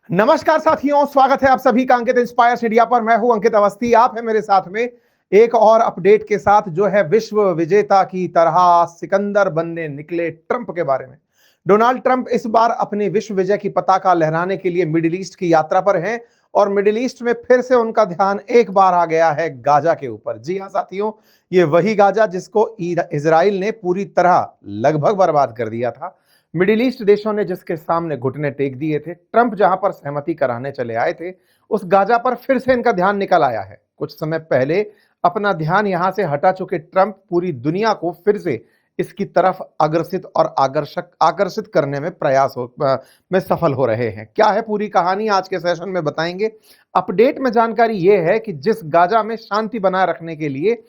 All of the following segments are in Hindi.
नमस्कार साथियों, स्वागत है आप सभी का अंकित इंस्पायर इंडिया पर। मैं हूं अंकित अवस्थी। आप है मेरे साथ में एक और अपडेट के साथ, जो है विश्व विजेता की तरह सिकंदर बनने निकले ट्रंप के बारे में। डोनाल्ड ट्रंप इस बार अपने विश्व विजय की पताका लहराने के लिए मिडिल ईस्ट की यात्रा पर हैं और मिडिल ईस्ट में फिर से उनका ध्यान एक बार आ गया है गाजा के ऊपर। जी हां साथियों, ये वही गाजा जिसको इजराइल ने पूरी तरह लगभग बर्बाद कर दिया था। मिडिल ईस्ट देशों ने जिसके सामने घुटने टेक दिए थे, ट्रंप जहां पर सहमति कराने चले आए थे, उस गाजा पर फिर से इनका ध्यान निकल आया है। कुछ समय पहले अपना ध्यान यहां से हटा चुके ट्रंप पूरी दुनिया को फिर से इसकी तरफ अग्रसित और आकर्षित करने में में सफल हो रहे हैं। क्या है पूरी कहानी, आज के सेशन में बताएंगे। अपडेट में जानकारी यह है कि जिस गाजा में शांति बनाए रखने के लिए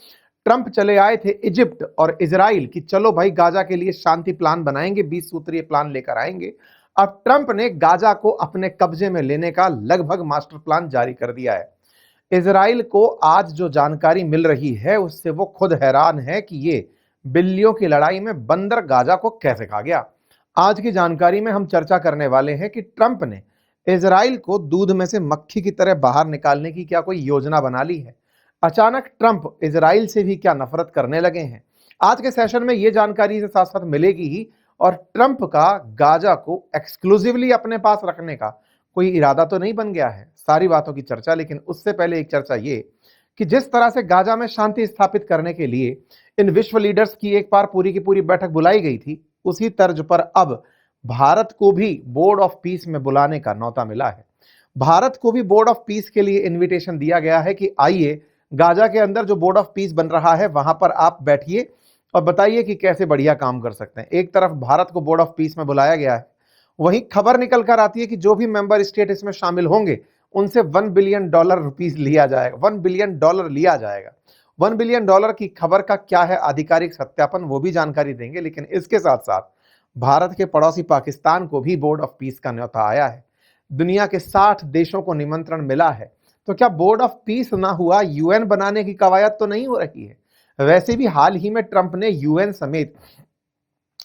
ट्रंप चले आए थे इजिप्ट और इजराइल की, चलो भाई गाजा के लिए शांति प्लान बनाएंगे, 20 सूत्रीय प्लान लेकर आएंगे। अब ट्रंप ने गाजा को अपने कब्जे में लेने का लगभग मास्टर प्लान जारी कर दिया है। इजराइल को आज जो जानकारी मिल रही है उससे वो खुद हैरान है कि ये बिल्लियों की लड़ाई में बंदर गाजा को कैसे खा गया। आज की जानकारी में हम चर्चा करने वाले हैं कि ट्रंप ने इजराइल को दूध में से मक्खी की तरह बाहर निकालने की क्या कोई योजना बना ली है। अचानक ट्रंप इजराइल से भी क्या नफरत करने लगे हैं। आज के सेशन में यह जानकारी से साथ साथ मिलेगी ही। और ट्रंप का गाजा को एक्सक्लूसिवली अपने पास रखने का कोई इरादा तो नहीं बन गया है। सारी बातों की चर्चा, लेकिन उससे पहले एक चर्चा ये कि जिस तरह से गाजा में शांति स्थापित करने के लिए इन विश्व लीडर्स की एक बार पूरी की पूरी बैठक बुलाई गई थी, उसी तर्ज पर अब भारत को भी बोर्ड ऑफ पीस में बुलाने का न्योता मिला है। भारत को भी बोर्ड ऑफ पीस के लिए इन्विटेशन दिया गया है कि आइए गाजा के अंदर जो बोर्ड ऑफ पीस बन रहा है वहां पर आप बैठिए और बताइए कि कैसे बढ़िया काम कर सकते हैं। एक तरफ भारत को बोर्ड ऑफ पीस में बुलाया गया है, वहीं खबर निकल कर आती है कि जो भी मेंबर स्टेट इसमें शामिल होंगे उनसे $1 बिलियन रुपीस लिया जाएगा, $1 बिलियन लिया जाएगा। $1 बिलियन की खबर का क्या है आधिकारिक सत्यापन, वो भी जानकारी देंगे। लेकिन इसके साथ साथ भारत के पड़ोसी पाकिस्तान को भी बोर्ड ऑफ पीस का न्योता आया है। दुनिया के 60 देशों को निमंत्रण मिला है। तो क्या बोर्ड ऑफ पीस ना हुआ, यूएन बनाने की कवायद तो नहीं हो रही है। वैसे भी हाल ही में ट्रंप ने यूएन समेत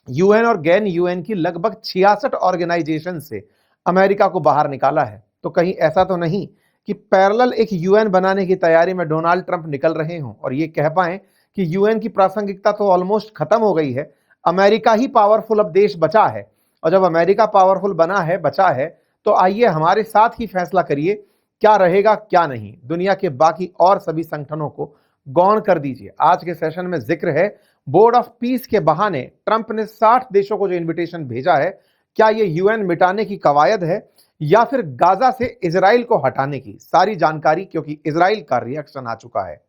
यूएन और गैर यूएन की लगभग 66 ऑर्गेनाइजेशन से अमेरिका को बाहर निकाला है। तो कहीं ऐसा तो नहीं कि पैरेलल एक यूएन बनाने की तैयारी में डोनाल्ड ट्रंप निकल रहे हों और ये कह पाए कि यूएन की प्रासंगिकता तो ऑलमोस्ट खत्म हो गई है, अमेरिका ही पावरफुल अब देश बचा है। और जब अमेरिका पावरफुल बना है, बचा है, तो आइए हमारे साथ ही फैसला करिए क्या रहेगा क्या नहीं। दुनिया के बाकी और सभी संगठनों को गौण कर दीजिए। आज के सेशन में जिक्र है बोर्ड ऑफ पीस के बहाने ट्रंप ने 60 देशों को जो इनविटेशन भेजा है, क्या ये यूएन मिटाने की कवायद है या फिर गाजा से इजराइल को हटाने की। सारी जानकारी, क्योंकि इजराइल का रिएक्शन आ चुका है,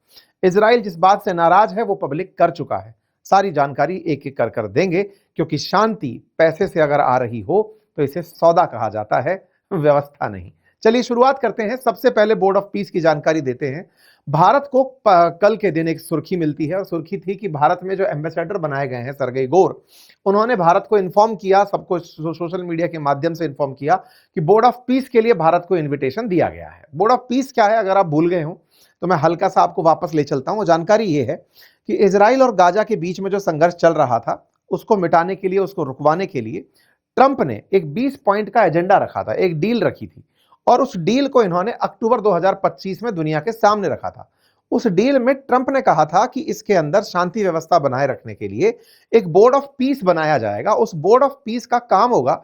इजराइल जिस बात से नाराज है वो पब्लिक कर चुका है। सारी जानकारी एक एक कर देंगे, क्योंकि शांति पैसे से अगर आ रही हो तो इसे सौदा कहा जाता है, व्यवस्था नहीं। चलिए शुरुआत करते हैं। सबसे पहले बोर्ड ऑफ पीस की जानकारी देते हैं। भारत को कल के दिन एक सुर्खी मिलती है और सुर्खी थी कि भारत में जो एम्बेसडर बनाए गए हैं सर्गेई गोर, उन्होंने भारत को इन्फॉर्म किया, सबको सोशल मीडिया के माध्यम से इन्फॉर्म किया कि बोर्ड ऑफ पीस के लिए भारत को इन्विटेशन दिया गया है। बोर्ड ऑफ पीस क्या है, अगर आप भूल गए हो तो मैं हल्का सा आपको वापस ले चलता हूं। जानकारी ये है कि इजराइल और गाजा के बीच में जो संघर्ष चल रहा था उसको मिटाने के लिए, उसको रुकवाने के लिए ट्रंप ने एक 20 पॉइंट का एजेंडा रखा था, एक डील रखी थी और उस डील को इन्होंने अक्टूबर 2025 में दुनिया के सामने रखा था। उस डील में ट्रंप ने कहा था कि इसके अंदर शांति व्यवस्था बनाए रखने के लिए एक बोर्ड ऑफ पीस बनाया जाएगा। उस बोर्ड ऑफ पीस का काम होगा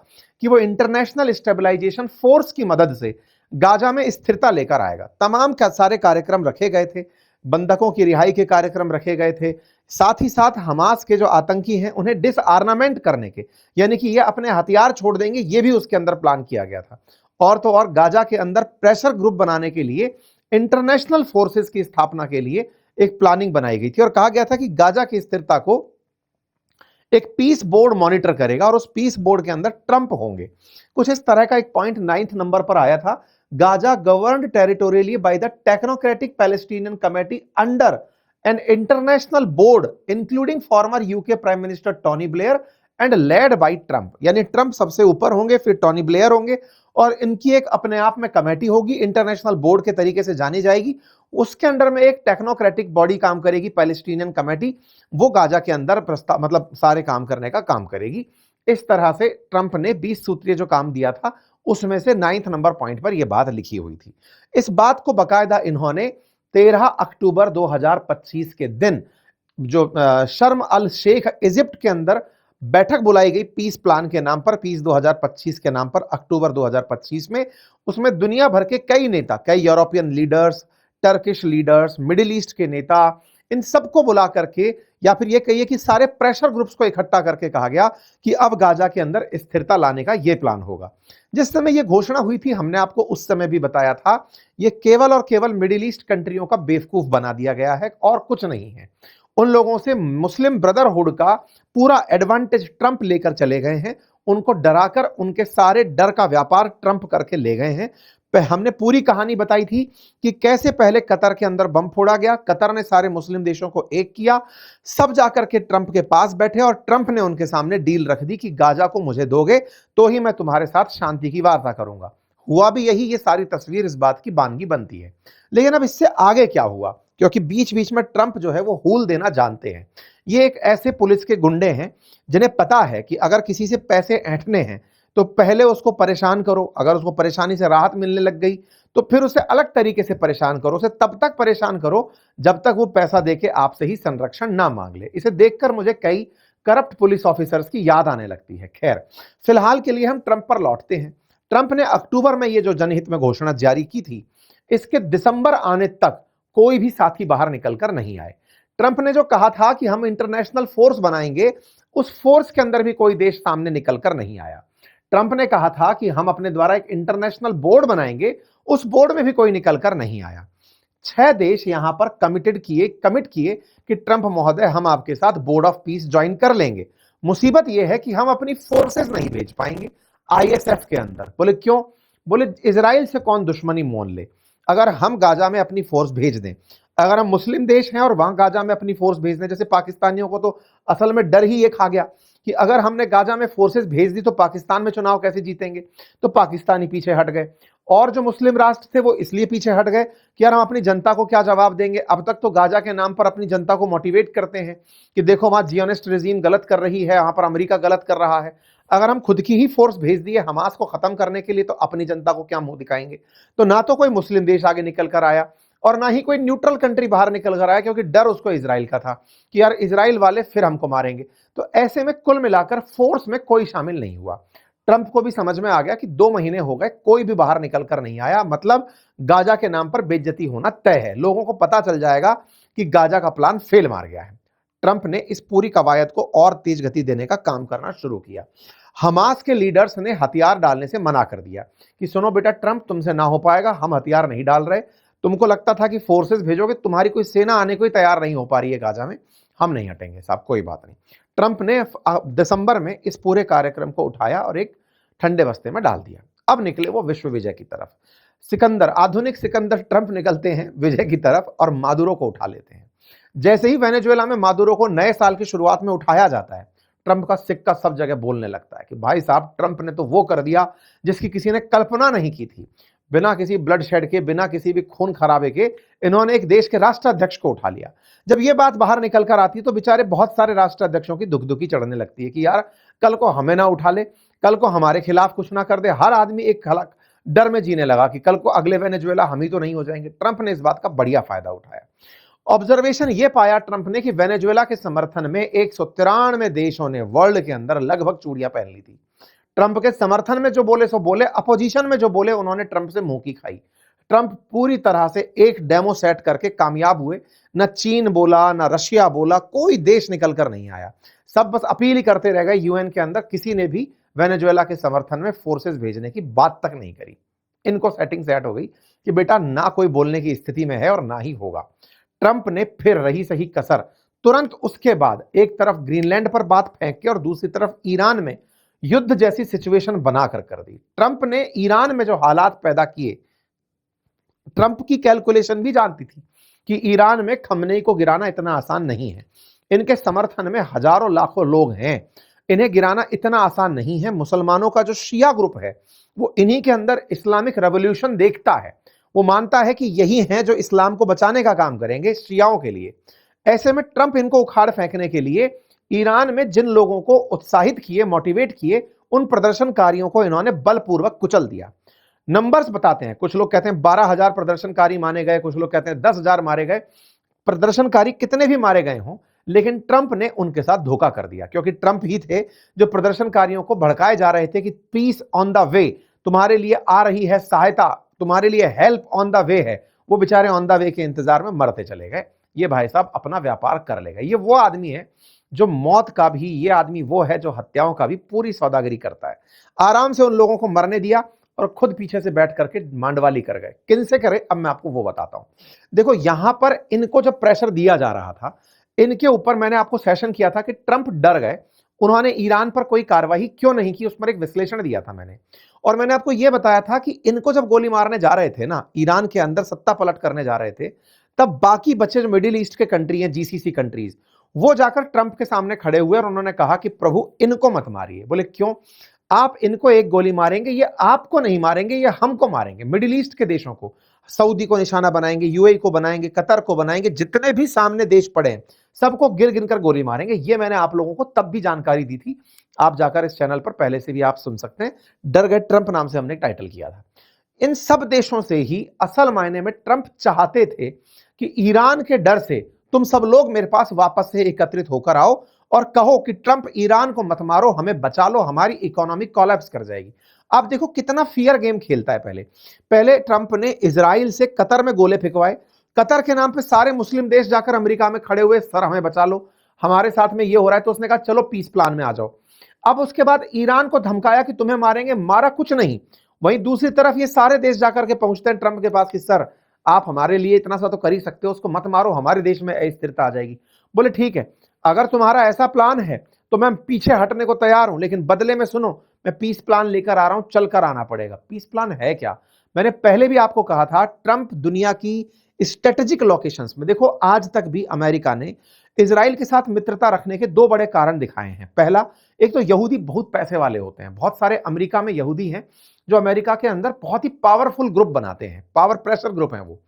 कि वो इंटरनेशनल स्टेबलाइजेशन फोर्स की मदद से गाजा में स्थिरता लेकर आएगा। तमाम सारे कार्यक्रम रखे गए थे, बंधकों की रिहाई के कार्यक्रम रखे गए थे, साथ ही साथ हमास के जो आतंकी हैं उन्हें डिसआर्मामेंट करने के, यानी कि ये अपने हथियार छोड़ देंगे, ये भी उसके अंदर प्लान किया गया था। और तो और गाजा के अंदर प्रेशर ग्रुप बनाने के लिए, इंटरनेशनल फोर्सेस की स्थापना के लिए एक प्लानिंग बनाई गई थी और कहा गया था कि गाजा की स्थिरता को एक पीस बोर्ड मॉनिटर करेगा और उस पीस बोर्ड के अंदर ट्रंप होंगे। कुछ इस तरह का एक पॉइंट 9th नंबर पर आया था। Gaza governed territorially by the technocratic Palestinian committee under an international board including former UK prime minister Tony Blair and led by Trump. यानी ट्रंप सबसे ऊपर होंगे, फिर टोनी ब्लेयर होंगे और इनकी एक अपने आप में कमेटी होगी, इंटरनेशनल बोर्ड के तरीके से जानी जाएगी। उसके अंडर में एक टेक्नोक्रेटिक बॉडी काम करेगी, पैलेस्टीनियन कमेटी, वो गाजा के अंदर प्रस्ताव मतलब सारे काम करने का काम करेगी। इस तरह से ट्रंप ने 20 सूत्रीय जो काम दिया था उसमें से 9 नंबर पॉइंट पर यह बात लिखी हुई थी। इस बात को बकायदा इन्होंने 13 अक्टूबर 2025 के दिन जो शर्म अल शेख इजिप्ट के अंदर बैठक बुलाई गई पीस प्लान के नाम पर, पीस 2025 के नाम पर, अक्टूबर 2025 में, उसमें दुनिया भर के कई नेता, कई European leaders, Turkish leaders, middle east के नेता, इन सबको बुला करके, या फिर ये कहिए कि सारे प्रेशर ग्रुप्स को इकट्ठा करके कहा गया कि अब गाजा के अंदर स्थिरता लाने का यह प्लान होगा। जिस समय यह घोषणा हुई थी, हमने आपको उस समय भी बताया था, यह केवल और केवल मिडिल ईस्ट कंट्रियों का बेवकूफ बना दिया गया है और कुछ नहीं है। उन लोगों से मुस्लिम ब्रदरहुड का पूरा एडवांटेज ट्रंप लेकर चले गए हैं, उनको डराकर उनके सारे डर का व्यापार ट्रंप करके ले गए हैं। हमने पूरी कहानी बताई थी कि कैसे पहले कतर के अंदर बम फोड़ा गया, कतर ने सारे मुस्लिम देशों को एक किया, सब जाकर के ट्रंप के पास बैठे और ट्रंप ने उनके सामने डील रख दी कि गाजा को मुझे दोगे तो ही मैं तुम्हारे साथ शांति की वार्ता करूंगा। हुआ भी यही, ये सारी तस्वीर इस बात की बानगी बनती है। लेकिन अब इससे आगे क्या हुआ, क्योंकि बीच बीच में ट्रंप जो है वो हूल देना जानते हैं। ये एक ऐसे पुलिस के गुंडे हैं जिन्हें पता है कि अगर किसी से पैसे ऐंठने हैं तो पहले उसको परेशान करो, अगर उसको परेशानी से राहत मिलने लग गई तो फिर उसे अलग तरीके से परेशान करो, उसे तब तक परेशान करो जब तक वो पैसा देके आपसे ही संरक्षण ना मांग ले। इसे देखकर मुझे कई करप्ट पुलिस ऑफिसर्स की याद आने लगती है। खैर, फिलहाल के लिए हम ट्रंप पर लौटते हैं। ट्रंप ने अक्टूबर में ये जो जनहित में घोषणा जारी की थी, इसके दिसंबर आने तक कोई भी साथी बाहर निकलकर नहीं आए। ट्रंप ने जो कहा था कि हम इंटरनेशनल फोर्स बनाएंगे, उस फोर्स के अंदर भी कोई देश सामने निकलकर नहीं आया। ट्रंप ने कहा था कि हम अपने द्वारा एक इंटरनेशनल बोर्ड बनाएंगे, उस बोर्ड में भी कोई निकलकर नहीं आया। 6 देश यहां पर कमिट किए कि ट्रंप महोदय हम आपके साथ बोर्ड ऑफ पीस ज्वाइन कर लेंगे। मुसीबत यह है कि हम अपनी फोर्सेस नहीं भेज पाएंगे आईएसएफ के अंदर। बोले क्यों? बोले इजराइल से कौन दुश्मनी मोल ले, अगर हम गाजा में अपनी फोर्स भेज दें, अगर हम मुस्लिम देश हैं और वहां गाजा में अपनी फोर्स भेज दें, जैसे पाकिस्तानियों को तो असल में डर ही ये खा गया कि अगर हमने गाजा में फोर्सेस भेज दी तो पाकिस्तान में चुनाव कैसे जीतेंगे, तो पाकिस्तानी पीछे हट गए। और जो मुस्लिम राष्ट्र थे वो इसलिए पीछे हट गए कि यार हम अपनी जनता को क्या जवाब देंगे। अब तक तो गाजा के नाम पर अपनी जनता को मोटिवेट करते हैं कि देखो वहां जियोनिस्ट रेजीम गलत कर रही है, वहां पर अमेरिका गलत कर रहा है। अगर हम खुद की ही फोर्स भेज दिए हमास को खत्म करने के लिए तो अपनी जनता को क्या मुंह दिखाएंगे। तो ना तो कोई मुस्लिम देश आगे निकल कर आया और ना ही कोई न्यूट्रल कंट्री बाहर निकल कर आया, क्योंकि डर उसको इजराइल का था कि यार इजराइल वाले फिर हमको मारेंगे। तो ऐसे में कुल मिलाकर फोर्स में कोई शामिल नहीं हुआ। ट्रंप को भी समझ में आ गया कि 2 महीने हो गए, कोई भी बाहर निकल कर नहीं आया, मतलब गाजा के नाम पर बेइज्जती होना तय है। लोगों को पता चल जाएगा कि गाजा का प्लान फेल मार गया है। ट्रंप ने इस पूरी कवायद को और तेज गति देने का काम करना शुरू किया। हमास के लीडर्स ने हथियार डालने से मना कर दिया कि सुनो बेटा ट्रंप, तुमसे ना हो पाएगा, हम हथियार नहीं डाल रहे। तुमको लगता था कि फोर्सेस भेजोगे, तुम्हारी कोई सेना आने को ही तैयार नहीं हो पा रही है गाजा में, हम नहीं हटेंगे साहब, कोई बात नहीं। ट्रंप ने दिसंबर में इस पूरे कार्यक्रम को उठाया और एक ठंडे बस्ते में डाल दिया। अब निकले वो विश्व विजय की तरफ। सिकंदर, आधुनिक सिकंदर ट्रंप निकलते हैं विजय की तरफ और मादुरो को उठा लेते हैं। जैसे ही वेनेजुएला में मादुरो को नए साल की शुरुआत में उठाया जाता है, ट्रंप का सिक्का सब जगह बोलने लगता है कि भाई साहब ट्रंप ने तो वो कर दिया जिसकी किसी ने कल्पना नहीं की थी। बिना किसी ब्लड शेड के, बिना किसी भी खून खराबे के इन्होंने एक देश के राष्ट्राध्यक्ष को उठा लिया। जब ये बात बाहर निकल कर आती है तो बेचारे बहुत सारे राष्ट्राध्यक्षों की दुखदुखी चढ़ने लगती है कि यार कल को हमें ना उठा ले, कल को हमारे खिलाफ कुछ ना कर दे। हर आदमी एक डर में जीने लगा कि कल को अगले वेनेजुएला हम ही तो नहीं हो जाएंगे। ट्रंप ने इस बात का बढ़िया फायदा उठाया। ऑब्जर्वेशन ये पाया ट्रंप ने कि वेनेजुएला के समर्थन में 193 देशों ने वर्ल्ड के अंदर लगभग चूड़ियां पहन ली थी। ट्रंप के समर्थन में जो बोले सो बोले, अपोजिशन में जो बोले उन्होंने ट्रंप से मुंह की खाई। ट्रंप पूरी तरह से एक डेमो सेट करके कामयाब हुए। न चीन बोला, न रशिया बोला, कोई देश निकल कर नहीं आया। सब बस अपील ही करते रह गए। यूएन के अंदर किसी ने भी वेनेजुएला के समर्थन में फोर्सेस भेजने की बात तक नहीं करी। इनको सेटिंग सेट हो गई कि बेटा ना कोई बोलने की स्थिति में है और ना ही होगा। ट्रंप ने फिर रही सही कसर तुरंत उसके बाद एक तरफ ग्रीनलैंड पर बात फेंक के और दूसरी तरफ ईरान में युद्ध जैसी सिचुएशन बनाकर कर दी। ट्रंप ने ईरान में जो हालात पैदा किए, ट्रंप की कैलकुलेशन भी जानती थी कि ईरान में खमनेई को गिराना इतना आसान नहीं है। इनके समर्थन में हजारों लाखों लोग हैं, इन्हें गिराना इतना आसान नहीं है। मुसलमानों का जो शिया ग्रुप है वो इन्हीं के अंदर इस्लामिक रेवोल्यूशन देखता है। वो मानता है कि यही हैं जो इस्लाम को बचाने का काम करेंगे शियाओं के लिए। ऐसे में ट्रंप इनको उखाड़ फेंकने के लिए ईरान में जिन लोगों को उत्साहित किए, मोटिवेट किए, उन प्रदर्शनकारियों को इन्होंने बलपूर्वक कुचल दिया। नंबर्स बताते हैं, कुछ लोग कहते हैं 12,000 प्रदर्शनकारी मारे गए, कुछ लोग कहते हैं 10,000 मारे गए। प्रदर्शनकारी कितने भी मारे गए हों, लेकिन ट्रंप ने उनके साथ धोखा कर दिया, क्योंकि ट्रंप ही थे जो प्रदर्शनकारियों को भड़काए जा रहे थे कि पीस ऑन द वे, तुम्हारे लिए आ रही है सहायता, तुम्हारे लिए हेल्प ऑन द वे है। वो बेचारे ऑन द वे के इंतजार में मरते चले गए। ये भाई साहब अपना व्यापार कर लेगा। ये वो आदमी है जो मौत का भी, ये आदमी वो है जो हत्याओं का भी पूरी सौदागरी करता है। आराम से उन लोगों को मरने दिया और खुद पीछे से बैठ करके मांडवाली कर गए। किन से करे, अब मैं आपको वो बताता हूं। देखो यहां पर इनको जब प्रेशर दिया जा रहा था, इनके ऊपर मैंने आपको सेशन किया था कि ट्रंप डर गए, उन्होंने ईरान पर कोई कार्रवाई क्यों नहीं की, उस पर एक विश्लेषण दिया था मैंने। और मैंने आपको यह बताया था कि इनको जब गोली मारने जा रहे थे ना, ईरान के अंदर सत्ता पलट करने जा रहे थे, तब बाकी बच्चे जो मिडिल ईस्ट के कंट्री हैं, जीसीसी कंट्रीज, वो जाकर ट्रंप के सामने खड़े हुए और उन्होंने कहा कि प्रभु इनको मत मारिए। बोले क्यों? आप इनको एक गोली मारेंगे, ये आपको नहीं मारेंगे, ये हमको मारेंगे, मिडिल ईस्ट के देशों को, सऊदी को निशाना बनाएंगे, यूएई को बनाएंगे, कतर को बनाएंगे, जितने भी सामने देश पड़े हैं सबको गिर गिन कर गोली मारेंगे। ये मैंने आप लोगों को तब भी जानकारी दी थी, आप जाकर इस चैनल पर पहले से भी आप सुन सकते हैं। डर गए ट्रंप नाम से हमने टाइटल किया था। इन सब देशों से ही असल मायने में ट्रंप चाहते थे कि ईरान के डर से तुम सब लोग मेरे पास वापस से एकत्रित होकर आओ और कहो कि ट्रंप ईरान को मत मारो, हमें बचा लो, हमारी इकोनॉमी कोलैप्स कर जाएगी। आप देखो कितना फियर गेम खेलता है। पहले ट्रंप ने इजराइल से कतर में गोले फेंकवाए, कतर के नाम पे सारे मुस्लिम देश जाकर अमेरिका में खड़े हुए, सर हमें बचा लो, हमारे साथ में ये हो रहा है। तो उसने कहा चलो पीस प्लान में आ जाओ। अब उसके बाद ईरान को धमकाया कि तुम्हें मारेंगे, मारा कुछ नहीं। वहीं दूसरी तरफ ये सारे देश जाकर के पहुंचते हैं ट्रंप के पास कि सर आप हमारे लिए इतना सा तो कर ही सकते हो, उसको मत मारो, हमारे देश में अस्थिरता आ जाएगी। बोले ठीक है, अगर तुम्हारा ऐसा प्लान है तो मैं पीछे हटने को तैयार हूं, लेकिन बदले में सुनो, मैं पीस प्लान लेकर आ रहा हूं, चलकर आना पड़ेगा। पीस प्लान है क्या? मैंने पहले भी आपको कहा था, ट्रंप दुनिया की स्ट्रेटेजिक लोकेशंस में, देखो आज तक भी अमेरिका ने इजराइल के साथ मित्रता रखने के दो बड़े कारण दिखाए हैं। पहला, एक तो यहूदी बहुत पैसे वाले होते हैं, बहुत सारे अमेरिका में यहूदी हैं जो अमेरिका के अंदर बहुत ही पावरफुल ग्रुप बनाते हैं, पावर प्रेशर ग्रुप हैं वो।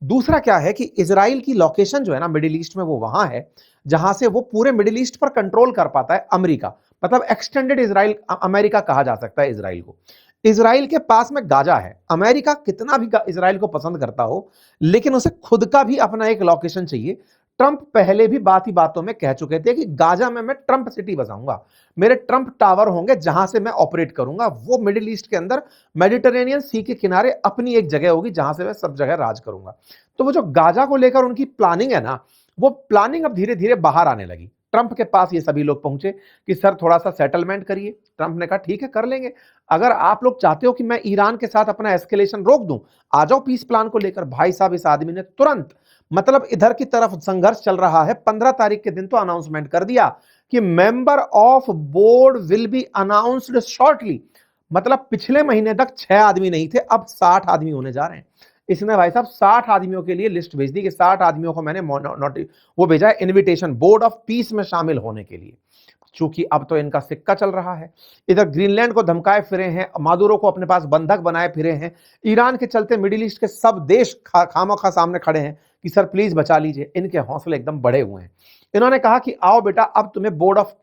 दूसरा क्या है कि इजराइल की लोकेशन जो है ना मिडिल ईस्ट में, वो वहां है जहां से वो पूरे मिडिल ईस्ट पर कंट्रोल कर पाता है अमेरिका, मतलब एक्सटेंडेड इजराइल अमेरिका कहा जा सकता है इजराइल को। इजराइल के पास में गाजा है, अमेरिका कितना भी इजराइल को पसंद करता हो, लेकिन उसे खुद का भी अपना एक लोकेशन चाहिए। ट्रंप पहले भी बात ही बातों में कह चुके थे कि गाजा में मैं ट्रंप सिटी बसाऊंगा, मेरे ट्रंप टावर होंगे जहां से मैं ऑपरेट करूंगा। वो मिडिल ईस्ट के अंदर मेडिटेरेनियन सी के किनारे अपनी एक जगह होगी जहां से मैं सब जगह राज करूंगा। तो वो जो गाजा को लेकर उनकी प्लानिंग है ना, वो प्लानिंग अब धीरे धीरे बाहर आने लगी। ट्रंप के पास ये सभी लोग पहुंचे कि सर थोड़ा सा सेटलमेंट करिए। ट्रंप ने कहा ठीक है कर लेंगे, अगर आप लोग चाहते हो कि मैं ईरान के साथ अपना एस्केलेशन रोक दूं, आ जाओ पीस प्लान को लेकर। भाई साहब इस आदमी ने तुरंत, मतलब इधर की तरफ संघर्ष चल रहा है, 15 तारीख के दिन तो अनाउंसमेंट कर दिया कि member of board will be announced shortly. मतलब पिछले महीने तक 6 आदमी नहीं थे, अब 60 आदमी होने जा रहे हैं। इसने भाई साहब 60 आदमियों के लिए लिस्ट भेज दी कि 60 आदमियों को मैंने वो भेजा है इनविटेशन बोर्ड ऑफ पीस में शामिल होने के लिए। चूंकि अब तो इनका सिक्का चल रहा है, इधर ग्रीनलैंड को धमकाए फिरे हैं, मादुरो को अपने पास बंधक बनाए फिरे हैं, ईरान के चलते मिडिल ईस्ट के सब देश खामोखा सामने खड़े हैं कि सर प्लीज बचा लीजिए। इनके हौसले एकदम बढ़े हुए हैं। इन्होंने कहा कि आओ बेटा, अब तुम्हें board of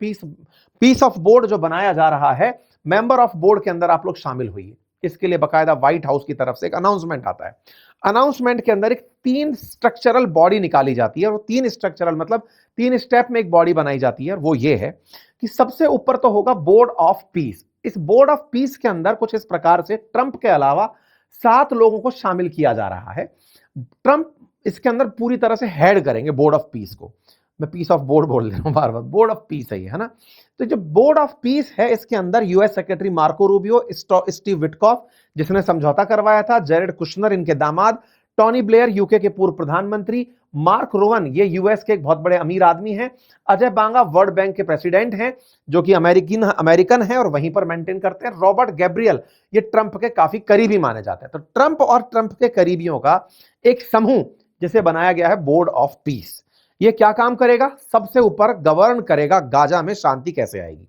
peace of board जो बनाया जा रहा है, मेंबर ऑफ बोर्ड के अंदर आप लोग शामिल होइए। इसके लिए बकायदा व्हाइट हाउस की तरफ से एक अनाउंसमेंट आता है। अनाउंसमेंट के अंदर एक 3 स्ट्रक्चरल बॉडी निकाली जाती है, और 3 स्ट्रक्चरल मतलब 3 स्टेप में एक बॉडी बनाई जाती है। और वो ये है कि सबसे ऊपर तो होगा बोर्ड ऑफ पीस। इस बोर्ड ऑफ पीस के अंदर कुछ इस प्रकार से ट्रंप के अलावा 7 लोगों को शामिल किया जा रहा है। ट्रंप इसके अंदर पूरी तरह से हेड करेंगे बोर्ड ऑफ पीस को। मैं पीस ऑफ बोर्ड बोल रहा हूं बार बार, बोर्ड ऑफ पीस है ये, है ना। तो जो बोर्ड ऑफ पीस है, इसके अंदर US secretary Marco Rubio, Steve Witkoff जिसने समझौता करवाया था, जेरेड कुशनर इनके दामाद, टॉनी ब्लेयर यूके के पूर्व प्रधानमंत्री, मार्क रोवन ये यूएस के एक बहुत बड़े अमीर आदमी हैं, अजय बांगा वर्ल्ड बैंक के प्रेसिडेंट हैं जो कि अमेरिकन है और वहीं पर मेंटेन करते हैं, रॉबर्ट गैब्रियल ये ट्रंप के काफी करीबी माने जाते हैं। तो ट्रंप और ट्रंप के करीबियों का एक समूह जिसे बनाया गया है बोर्ड ऑफ पीस। ये क्या काम करेगा? सबसे ऊपर गवर्न करेगा गाजा में शांति कैसे आएगी।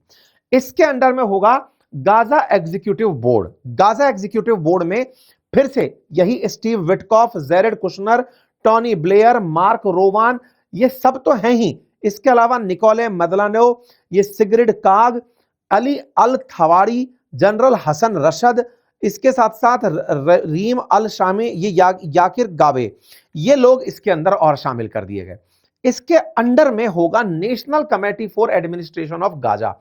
इसके अंडर में होगा Gaza executive board. Gaza executive board में फिर से यही Steve Witkoff, Jared Kushner, Tony Blair, Mark Rowan ये सब तो हैं ही। इसके अलावा निकोले मदलानो, ये सिग्रिड काग, अली अल थवाड़ी, जनरल हसन रशद, इसके साथ साथ रीम अल शामी, ये याकिर गावे, ये लोग इसके अंदर और शामिल कर दिए गए। इसके अंडर में होगा national committee for administration of Gaza.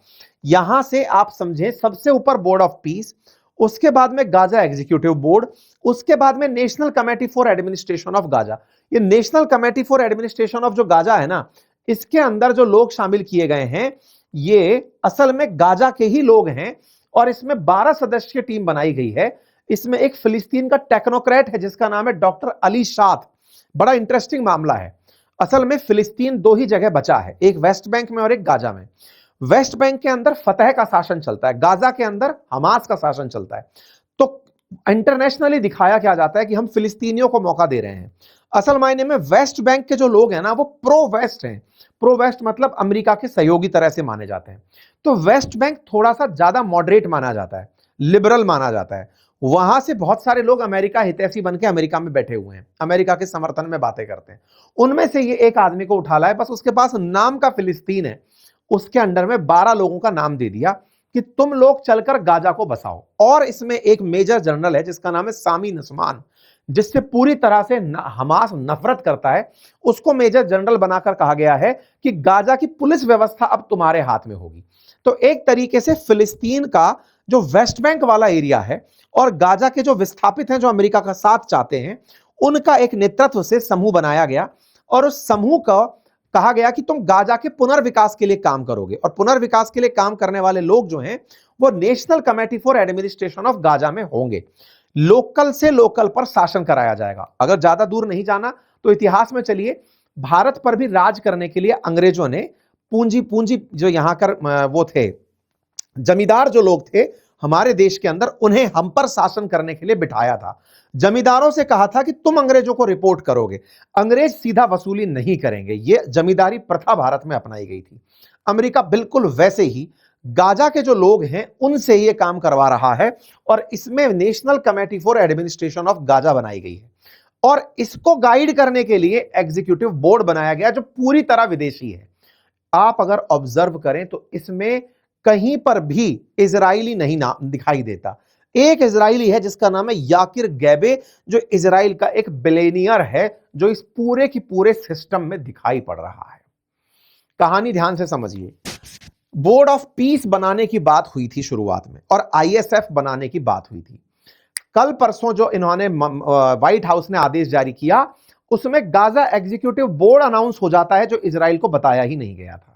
यहां से आप समझें सबसे ऊपर बोर्ड ऑफ पीस, उसके बाद में गाजा एग्जीक्यूटिव बोर्ड, उसके बाद में national committee for administration of Gaza. ये national committee for administration of जो गाजा है ना, इसके अंदर जो लोग शामिल किए गए हैं ये असल में गाजा के ही लोग हैं और इसमें 12 सदस्यीय टीम बनाई गई है। इसमें एक फिलिस्तीन का टेक्नोक्रेट है जिसका नाम है डॉक्टर अली शाद। बड़ा इंटरेस्टिंग मामला है। असल में फिलिस्तीन दो ही जगह बचा है, एक वेस्ट बैंक में और एक गाजा में। वेस्ट बैंक के अंदर फतह का शासन चलता है, गाजा के अंदर हमास का शासन चलता है। तो इंटरनेशनली दिखाया क्या जाता है कि हम फिलिस्तीनियों को मौका दे रहे हैं। असल मायने में वेस्ट बैंक के जो लोग हैं ना वो प्रो वेस्ट हैं। प्रो वेस्ट मतलब अमेरिका के सहयोगी तरह से माने जाते हैं। तो वेस्ट बैंक थोड़ा सा ज्यादा मॉडरेट माना जाता है, लिबरल माना जाता है। वहां से बहुत सारे लोग अमेरिका हितैषी बनके अमेरिका में बैठे हुए हैं, अमेरिका के समर्थन में बातें करते हैं। उनमें से ये एक आदमी को उठा लाए, बस उसके पास नाम का फिलिस्तीन है, उसके अंडर में 12 लोगों का नाम दे दिया कि तुम लोग चलकर गाजा को बसाओ। और इसमें एक मेजर जनरल है जिसका नाम है सामी नस्मान, जिससे पूरी तरह से हमास नफरत करता है। उसको मेजर जनरल बनाकर कहा गया है कि गाजा की पुलिस व्यवस्था अब तुम्हारे हाथ में होगी। तो एक तरीके से फिलिस्तीन का जो वेस्ट बैंक वाला एरिया है और गाजा के जो विस्थापित हैं जो अमेरिका का साथ चाहते हैं, उनका एक नेतृत्व से समूह बनाया गया और उस समूह का कहा गया कि तुम गाजा के पुनर्विकास के लिए काम करोगे। और पुनर्विकास के लिए काम करने वाले लोग जो हैं वो national committee for administration of Gaza में होंगे। लोकल से लोकल पर शासन कराया जाएगा। अगर ज्यादा दूर नहीं जाना तो इतिहास में चलिए, भारत पर भी राज करने के लिए अंग्रेजों ने पूंजी जो यहां कर वो थे जमींदार जो लोग थे हमारे देश के अंदर, उन्हें हम पर शासन करने के लिए बिठाया था। जमींदारों से कहा था कि तुम अंग्रेजों को रिपोर्ट करोगे, अंग्रेज सीधा वसूली नहीं करेंगे। यह जमींदारी प्रथा भारत में अपनाई गई थी। अमेरिका बिल्कुल वैसे ही गाजा के जो लोग हैं उनसे यह काम करवा रहा है और इसमें national committee for administration of Gaza बनाई गई है और इसको गाइड करने के लिए एग्जीक्यूटिव बोर्ड बनाया गया जो पूरी तरह विदेशी है। आप अगर ऑब्जर्व करें तो इसमें कहीं पर भी इजरायली नहीं नाम दिखाई देता। एक इजरायली है जिसका नाम है याकिर गैबे, जो इजराइल का एक बिलियनियर है, जो इस पूरे की पूरे सिस्टम में दिखाई पड़ रहा है। कहानी ध्यान से समझिए। बोर्ड ऑफ पीस बनाने की बात हुई थी शुरुआत में और आईएसएफ बनाने की बात हुई थी। कल परसों जो इन्होंने व्हाइट हाउस ने आदेश जारी किया उसमें गाजा एग्जीक्यूटिव बोर्ड अनाउंस हो जाता है जो इजराइल को बताया ही नहीं गया था,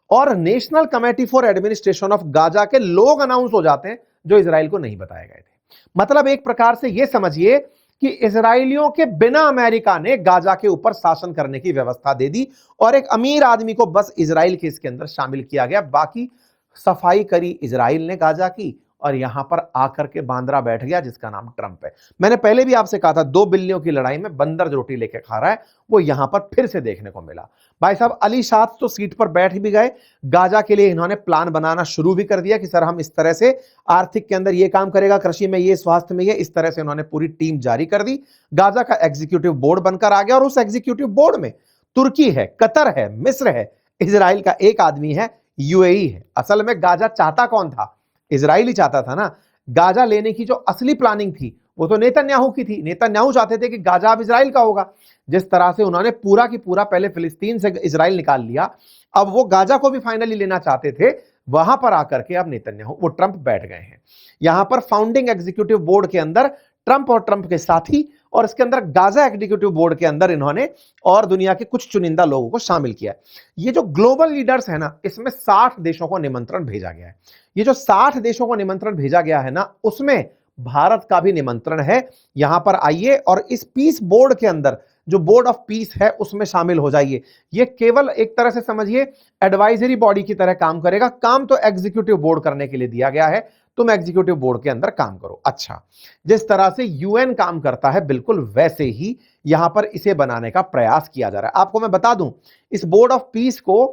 और national committee for administration of Gaza के लोग अनाउंस हो जाते हैं जो इजराइल को नहीं बताए गए थे। मतलब एक प्रकार से यह समझिए कि इजराइलियों के बिना अमेरिका ने गाजा के ऊपर शासन करने की व्यवस्था दे दी और एक अमीर आदमी को बस इजराइल के इसके अंदर शामिल किया गया। बाकी सफाई करी इजराइल ने गाजा की और यहां पर आकर के बांद्रा बैठ गया जिसका नाम ट्रंप है। मैंने पहले भी आपसे कहा था 2 बिल्लियों की लड़ाई में बंदर रोटी लेके खा रहा है, वो यहां पर फिर से देखने को मिला। भाई साहब अली शाद तो सीट पर बैठ भी गए, गाजा के लिए इन्होंने प्लान बनाना शुरू भी कर दिया कि सर हम इस तरह से आर्थिक के अंदर ये काम करेगा, कृषि में ये, स्वास्थ्य में ये, इस तरह से उन्होंने पूरी टीम जारी कर दी। गाजा का एग्जीक्यूटिव बोर्ड बनकर आ गया और उस एग्जीक्यूटिव बोर्ड में तुर्की है, कतर है, मिस्र है, इजराइल का एक आदमी है, यूएई है। असल में गाजा चाहता कौन था? इजराइल ही चाहता था ना। गाजा लेने की जो असली प्लानिंग थी वो तो नेतन्याहू की थी। नेतन्याहू चाहते थे कि गाजा अब इजराइल का होगा। जिस तरह से उन्होंने पूरा की पूरा पहले फिलिस्तीन से इजराइल निकाल लिया, अब वो गाजा को भी फाइनली लेना चाहते थे। वहां पर आकर के अब नेतन्याहू, वो ट्रंप बैठ गए हैं। यहां पर फाउंडिंग एग्जीक्यूटिव बोर्ड के अंदर ट्रंप और ट्रंप के साथी, और इसके अंदर गाजा एग्जीक्यूटिव बोर्ड के अंदर इन्होंने और दुनिया के कुछ चुनिंदा लोगों को शामिल किया। ये जो ग्लोबल लीडर्स है ना, इसमें 60 देशों को निमंत्रण भेजा गया है। ये जो 60 देशों को निमंत्रण भेजा गया है ना, उसमें भारत का भी निमंत्रण है। यहां पर आइए और इस पीस बोर्ड के अंदर जो बोर्ड ऑफ पीस है उसमें शामिल हो जाइए। ये केवल एक तरह से समझिए एडवाइजरी बॉडी की तरह काम करेगा। काम तो एग्जीक्यूटिव बोर्ड करने के लिए दिया गया है, तुम एग्जीक्यूटिव बोर्ड के अंदर काम करो। अच्छा, जिस तरह से यूएन काम करता है बिल्कुल वैसे ही यहां पर इसे बनाने का प्रयास किया जा रहा है। आपको मैं बता दूं, इस बोर्ड ऑफ पीस को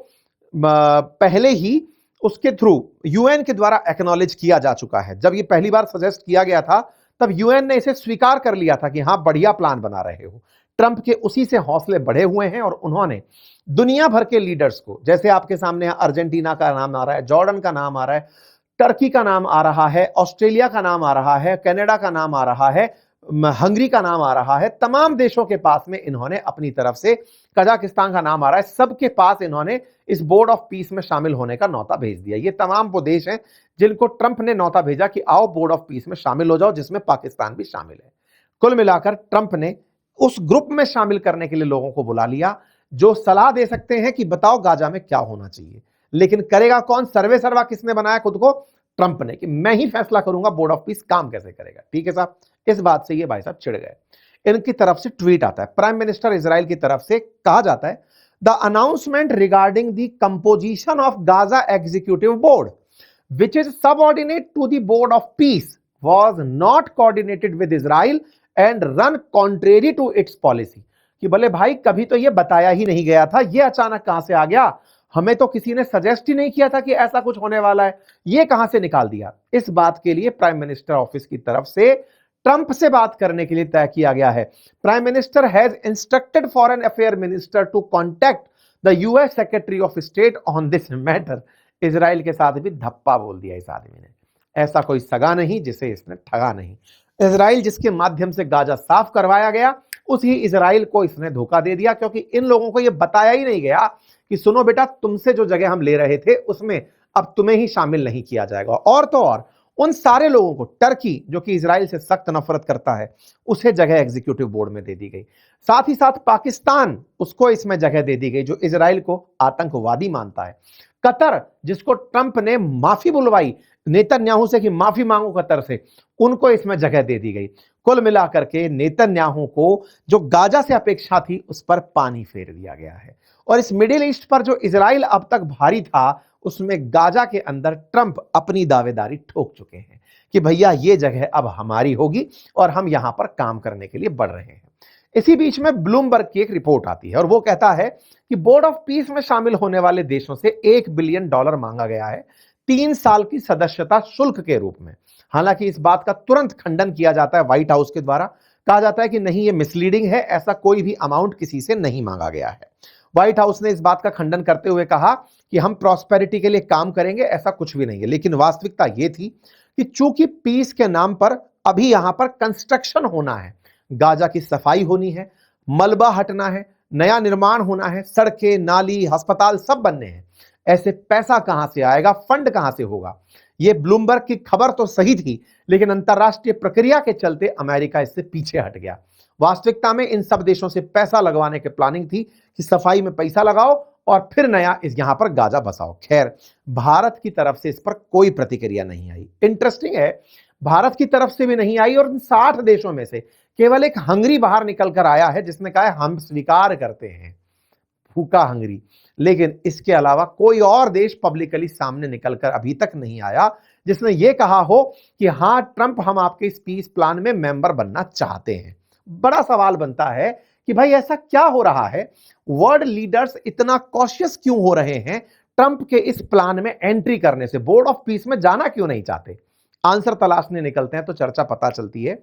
पहले ही उसके थ्रू यूएन के द्वारा एक्नॉलेज किया जा चुका है। जब ये पहली बार सजेस्ट किया गया था तब यूएन ने इसे स्वीकार कर लिया था कि हां बढ़िया प्लान बना रहे हो। ट्रंप के उसी से हौसले बढ़े हुए हैं और उन्होंने दुनिया भर के लीडर्स को, जैसे आपके सामने अर्जेंटीना का नाम आ रहा है, जॉर्डन का नाम आ रहा है, टर्की का नाम आ रहा है, ऑस्ट्रेलिया का नाम आ रहा है, कनाडा का नाम आ रहा है, हंगरी का नाम आ रहा है। तमाम देशों के पास में इन्होंने अपनी तरफ से, कजाकिस्तान का नाम आ रहा है, सबके पास इन्होंने इस बोर्ड ऑफ पीस में शामिल होने का न्योता भेज दिया। ये तमाम वो देश हैं जिनको ट्रंप ने न्योता भेजा कि आओ बोर्ड ऑफ पीस में शामिल हो जाओ, जिसमें पाकिस्तान भी शामिल है। कुल मिलाकर ट्रंप ने उस ग्रुप में शामिल करने के लिए लोगों को बुला लिया जो सलाह दे सकते हैं कि बताओ गाजा में क्या होना चाहिए। लेकिन करेगा कौन? सर्वे सर्वा किसने बनाया खुद को? ट्रंप ने, कि मैं ही फैसला करूंगा बोर्ड ऑफ पीस काम कैसे करेगा। ठीक है साहब, इस बात से ये भाई साहब चिढ़ गए। इनकी तरफ से ट्वीट आता है, प्राइम मिनिस्टर इजराइल की तरफ से कहा जाता है, the announcement regarding the composition of Gaza executive board which is subordinate to the board of peace was not coordinated with Israel and run contrary to its policy। कि भले भाई कभी तो ये बताया ही नहीं गया था, ये अचानक कहां से आ गया? हमें तो किसी ने सजेस्ट ही नहीं किया था कि ऐसा कुछ होने वाला है, ये कहां से निकाल दिया? इस बात के लिए प्राइम मिनिस्टर ऑफिस की तरफ से ट्रंप से बात करने के लिए तय किया गया है। Prime minister has instructed foreign affair minister to contact the US secretary of state on this matter. Israel के साथ भी धप्पा बोल दिया इस आदमी ने। ऐसा कोई सगा नहीं जिसे इसने ठगा नहीं। इजराइल जिसके माध्यम से गाजा साफ करवाया गया, उसी इजराइल को इसने धोखा दे दिया, क्योंकि इन लोगों को यह बताया ही नहीं गया कि सुनो बेटा, तुमसे जो जगह हम ले रहे थे उसमें अब तुम्हें ही शामिल नहीं किया जाएगा। और तो और उन सारे लोगों को, टर्की जो कि इजराइल से सख्त नफरत करता है, उसे जगह एग्जीक्यूटिव बोर्ड में दे दी गई। साथ ही साथ पाकिस्तान, उसको इसमें जगह दे दी गई जो इजराइल को आतंकवादी मानता है। कतर, जिसको ट्रंप ने माफी बुलवाई नेतन्याहू से कि माफी मांगो कतर से, उनको इसमें जगह दे दी गई। कुल मिलाकर के नेतन्याहू को जो गाजा से अपेक्षा थी उस पर पानी फेर दिया गया है। और इस मिडिल ईस्ट पर जो इजराइल अब तक भारी था, उसमें गाजा के अंदर ट्रंप अपनी दावेदारी ठोक चुके हैं कि भैया ये जगह अब हमारी होगी और हम यहां पर काम करने के लिए बढ़ रहे हैं। इसी बीच में ब्लूमबर्ग की एक रिपोर्ट आती है और वो कहता है कि बोर्ड ऑफ पीस में शामिल होने वाले देशों से $1 बिलियन मांगा गया है 3 साल की सदस्यता शुल्क के रूप में। हालांकि इस बात का तुरंत खंडन किया जाता है व्हाइट हाउस के द्वारा। कहा जाता है कि नहीं, ये मिसलीडिंग है, ऐसा कोई भी अमाउंट किसी से नहीं मांगा गया है। व्हाइट हाउस ने इस बात का खंडन करते हुए कहा कि हम प्रॉस्पेरिटी के लिए काम करेंगे, ऐसा कुछ भी नहीं है। लेकिन वास्तविकता यह थी कि चूंकि पीस के नाम पर अभी यहां पर कंस्ट्रक्शन होना है, गाजा की सफाई होनी है, मलबा हटना है, नया निर्माण होना है, सड़कें, नाली, अस्पताल सब बनने हैं। ऐसे पैसा कहां से आएगा, फंड कहां से होगा? ये ब्लूमबर्ग की खबर तो सही थी, लेकिन अंतरराष्ट्रीय प्रक्रिया के चलते अमेरिका इससे पीछे हट गया। वास्तविकता में इन सब देशों से पैसा लगवाने की प्लानिंग थी कि सफाई में पैसा लगाओ और फिर नया इस यहां पर गाजा बसाओ। खैर, भारत की तरफ से इस पर कोई प्रतिक्रिया नहीं आई। इंटरेस्टिंग है, भारत की तरफ से भी नहीं आई और 60 देशों में से केवल एक हंगरी बाहर निकल कर आया है जिसने कहा है हम स्वीकार करते हैं। फूका हंगरी। लेकिन इसके अलावा कोई और देश पब्लिकली सामने निकलकर अभी तक नहीं आया जिसने यह कहा हो कि हां ट्रंप, हम आपके इस पीस प्लान में मेंबर बनना चाहते हैं। बड़ा सवाल बनता है कि भाई ऐसा क्या हो रहा है, वर्ल्ड लीडर्स इतना कॉशियस क्यों हो रहे हैं ट्रंप के इस प्लान में एंट्री करने से? बोर्ड ऑफ पीस में जाना क्यों नहीं चाहते? आंसर तलाशने निकलते हैं तो चर्चा पता चलती है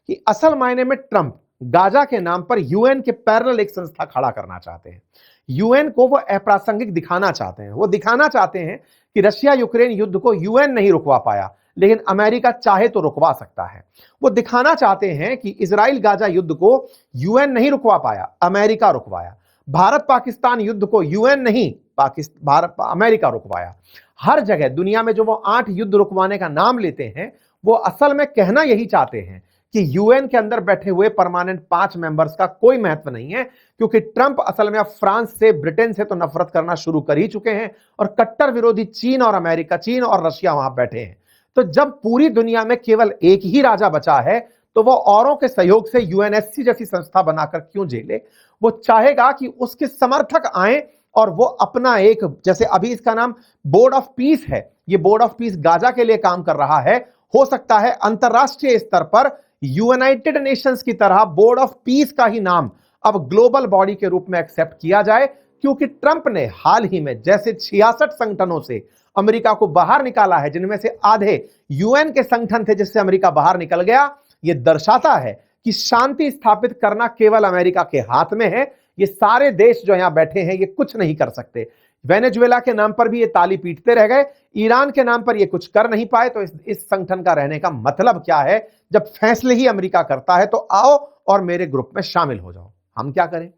कि असल मायने में ट्रंप गाजा के नाम पर यूएन के पैरेलल एक संस्था खड़ा करना चाहते हैं। यूएन को वो अप्रासंगिक दिखाना चाहते हैं। वो दिखाना चाहते हैं कि रशिया यूक्रेन युद्ध को यूएन नहीं रुकवा पाया, लेकिन अमेरिका चाहे तो रुकवा सकता है। वो दिखाना चाहते हैं कि इजराइल गाजा युद्ध को यूएन नहीं रुकवा पाया, अमेरिका रुकवाया। भारत पाकिस्तान युद्ध को यूएन नहीं, अमेरिका रुकवाया। हर जगह दुनिया में जो वो 8 युद्ध रुकवाने का नाम लेते हैं, वो असल में कहना यही चाहते हैं कि यूएन के अंदर बैठे हुए परमानेंट 5 मेंबर्स का कोई महत्व नहीं है, क्योंकि ट्रंप असल में अब फ्रांस से, ब्रिटेन से तो नफरत करना शुरू कर ही चुके हैं और कट्टर विरोधी चीन और अमेरिका, चीन और रशिया वहां बैठे हैं। तो जब पूरी दुनिया में केवल एक ही राजा बचा है, तो वो औरों के सहयोग से यूएनएससी जैसी संस्था बनाकर क्यों झेले? वो चाहेगा कि उसके समर्थक आए और वो अपना एक, जैसे अभी इसका नाम बोर्ड ऑफ पीस है, ये बोर्ड ऑफ पीस गाजा के लिए काम कर रहा है। हो सकता है अंतरराष्ट्रीय स्तर पर यूनाइटेड नेशंस की तरह बोर्ड ऑफ पीस का ही नाम अब ग्लोबल बॉडी के रूप में एक्सेप्ट किया जाए, क्योंकि ट्रंप ने हाल ही में जैसे 66 संगठनों से अमेरिका को बाहर निकाला है, जिनमें से आधे यूएन के संगठन थे जिससे अमेरिका बाहर निकल गया। यह दर्शाता है कि शांति स्थापित करना केवल अमेरिका के हाथ में है। ये सारे देश जो यहां बैठे हैं ये कुछ नहीं कर सकते। वेनेजुएला के नाम पर भी ये ताली पीटते रह गए, ईरान के नाम पर ये कुछ कर नहीं पाए तो इस संगठन का रहने का मतलब क्या है? जब फैसले ही अमेरिका करता है तो आओ और मेरे ग्रुप में शामिल हो जाओ। हम क्या करें?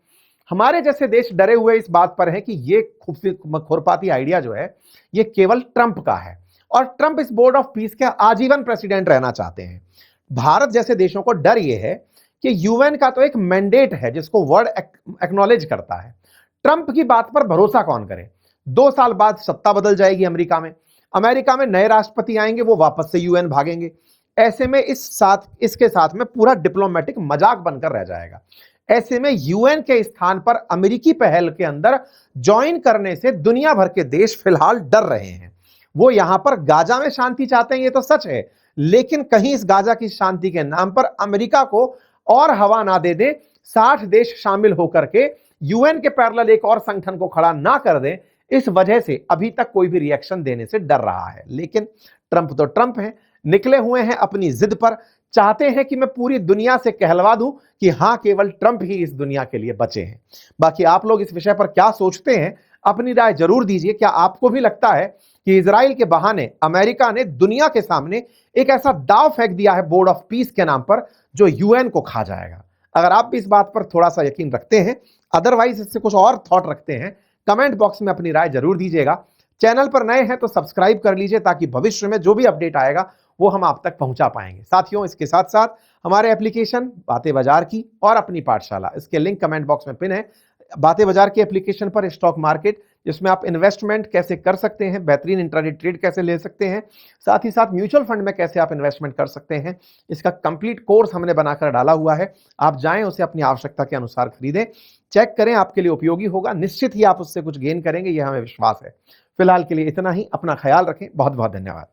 हमारे जैसे देश डरे हुए इस बात पर हैं कि ये खुरपाती आइडिया जो है ये केवल ट्रंप का है और ट्रंप इस बोर्ड ऑफ पीस के आजीवन प्रेसिडेंट रहना चाहते हैं। भारत जैसे देशों को डर ये है कि यूएन का तो एक मैंडेट है जिसको वर्ल्ड एक्नॉलेज करता है। ट्रंप की बात पर भरोसा कौन करे? 2 साल बाद सत्ता बदल जाएगी अमेरिका में नए राष्ट्रपति आएंगे, वो वापस से यूएन भागेंगे। ऐसे में इसके साथ में पूरा डिप्लोमेटिक मजाक बनकर रह जाएगा। ऐसे में यूएन के स्थान पर अमेरिकी पहल के अंदर ज्वाइन करने से दुनिया भर के देश फिलहाल डर रहे हैं। वो यहां पर गाजा में शांति चाहते हैं, ये तो सच है, लेकिन कहीं इस गाजा की शांति के नाम पर अमेरिका को और हवा ना दे दें, 60 देश शामिल होकर के यूएन के पैरेलल एक और संगठन को खड़ा ना कर दें। इस वजह से अभी तक कोई भी रिएक्शन देने से डर रहा है। लेकिन ट्रंप तो ट्रंप है, निकले हुए हैं अपनी जिद पर, चाहते हैं कि मैं पूरी दुनिया से कहलवा दूं कि हां केवल ट्रंप ही इस दुनिया के लिए बचे हैं। बाकी आप लोग इस विषय पर क्या सोचते हैं, अपनी राय जरूर दीजिए। क्या आपको भी लगता है कि इजराइल के बहाने अमेरिका ने दुनिया के सामने एक ऐसा दांव फेंक दिया है बोर्ड ऑफ पीस के नाम पर जो यूएन को खा जाएगा? अगर आप भी इस बात पर थोड़ा सा यकीन रखते हैं, अदरवाइज इससे कुछ और थॉट रखते हैं, कमेंट बॉक्स में अपनी राय जरूर दीजिएगा। चैनल पर नए हैं तो सब्सक्राइब कर लीजिए ताकि भविष्य में जो भी अपडेट आएगा वो हम आप तक पहुंचा पाएंगे। साथियों, इसके साथ साथ हमारे एप्लीकेशन बातें बाजार की और अपनी पाठशाला, इसके लिंक कमेंट बॉक्स में पिन है। बातें बाजार की एप्लीकेशन पर स्टॉक मार्केट, जिसमें आप इन्वेस्टमेंट कैसे कर सकते हैं, बेहतरीन इंट्राडे ट्रेड कैसे ले सकते हैं, साथ ही साथ म्यूचुअल फंड में कैसे आप इन्वेस्टमेंट कर सकते हैं, इसका कंप्लीट कोर्स हमने बनाकर डाला हुआ है। आप जाएं, उसे अपनी आवश्यकता के अनुसार खरीदें, चेक करें, आपके लिए उपयोगी होगा। निश्चित ही आप उससे कुछ गेन करेंगे, यह हमें विश्वास है। फिलहाल के लिए इतना ही। अपना ख्याल रखें। बहुत बहुत धन्यवाद।